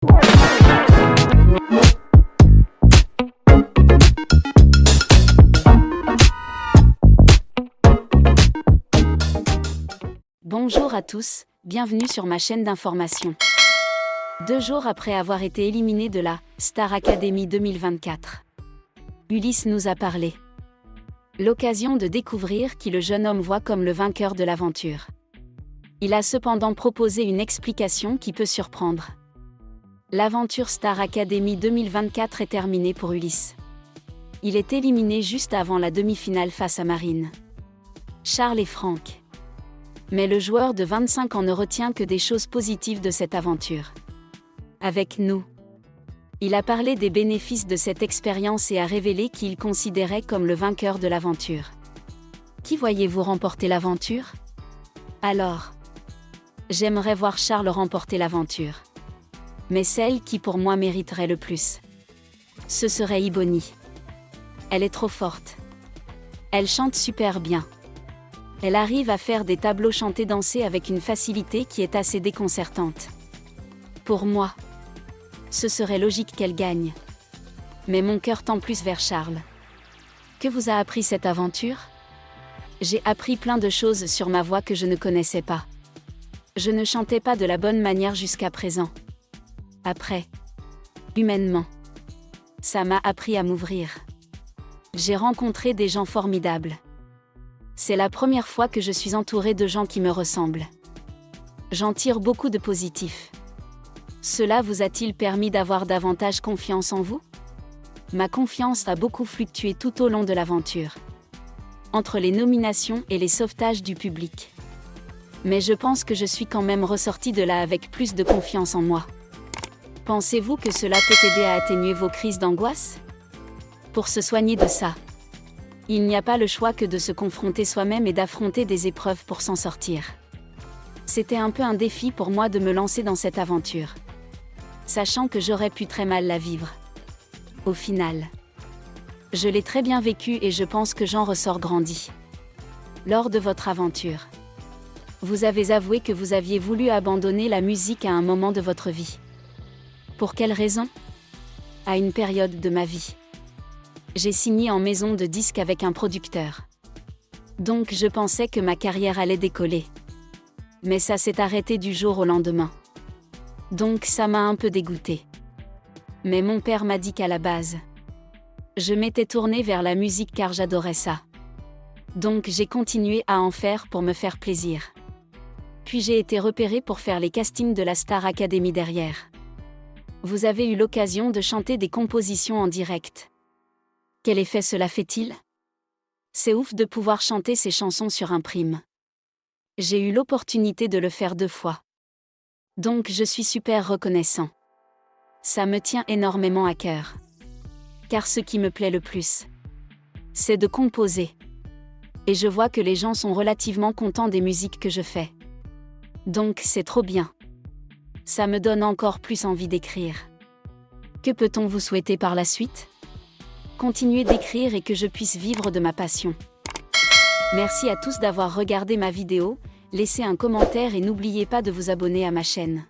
Bonjour à tous, bienvenue sur ma chaîne d'information. 2 jours après avoir été éliminé de la Star Academy 2024, Ulysse nous a parlé. L'occasion de découvrir qui le jeune homme voit comme le vainqueur de l'aventure. Il a cependant proposé une explication qui peut surprendre. L'aventure Star Academy 2024 est terminée pour Ulysse. Il est éliminé juste avant la demi-finale face à Marine, Charles et Franck. Mais le joueur de 25 ans ne retient que des choses positives de cette aventure. Avec nous, il a parlé des bénéfices de cette expérience et a révélé qu'il considérait comme le vainqueur de l'aventure. Qui voyez-vous remporter l'aventure? Alors, j'aimerais voir Charles remporter l'aventure. Mais celle qui pour moi mériterait le plus, ce serait Ebony. Elle est trop forte. Elle chante super bien. Elle arrive à faire des tableaux chantés-dansés avec une facilité qui est assez déconcertante. Pour moi, ce serait logique qu'elle gagne. Mais mon cœur tend plus vers Charles. Que vous a appris cette aventure? J'ai appris plein de choses sur ma voix que je ne connaissais pas. Je ne chantais pas de la bonne manière jusqu'à présent. Après, humainement, ça m'a appris à m'ouvrir. J'ai rencontré des gens formidables. C'est la première fois que je suis entourée de gens qui me ressemblent. J'en tire beaucoup de positif. Cela vous a-t-il permis d'avoir davantage confiance en vous? Ma confiance a beaucoup fluctué tout au long de l'aventure. Entre les nominations et les sauvetages du public. Mais je pense que je suis quand même ressortie de là avec plus de confiance en moi. Pensez-vous que cela peut aider à atténuer vos crises d'angoisse? Pour se soigner de ça, il n'y a pas le choix que de se confronter soi-même et d'affronter des épreuves pour s'en sortir. C'était un peu un défi pour moi de me lancer dans cette aventure, sachant que j'aurais pu très mal la vivre. Au final, je l'ai très bien vécu et je pense que j'en ressors grandi. Lors de votre aventure, vous avez avoué que vous aviez voulu abandonner la musique à un moment de votre vie. Pour quelle raison? À une période de ma vie, j'ai signé en maison de disques avec un producteur. Donc je pensais que ma carrière allait décoller. Mais ça s'est arrêté du jour au lendemain. Donc ça m'a un peu dégoûtée. Mais mon père m'a dit qu'à la base, je m'étais tournée vers la musique car j'adorais ça. Donc j'ai continué à en faire pour me faire plaisir. Puis j'ai été repérée pour faire les castings de la Star Academy derrière. Vous avez eu l'occasion de chanter des compositions en direct. Quel effet cela fait-il? C'est ouf de pouvoir chanter ces chansons sur un prime. J'ai eu l'opportunité de le faire 2 fois. Donc je suis super reconnaissant. Ça me tient énormément à cœur. Car ce qui me plaît le plus, c'est de composer. Et je vois que les gens sont relativement contents des musiques que je fais. Donc c'est trop bien. Ça me donne encore plus envie d'écrire. Que peut-on vous souhaiter par la suite? Continuez d'écrire et que je puisse vivre de ma passion. Merci à tous d'avoir regardé ma vidéo, laissez un commentaire et n'oubliez pas de vous abonner à ma chaîne.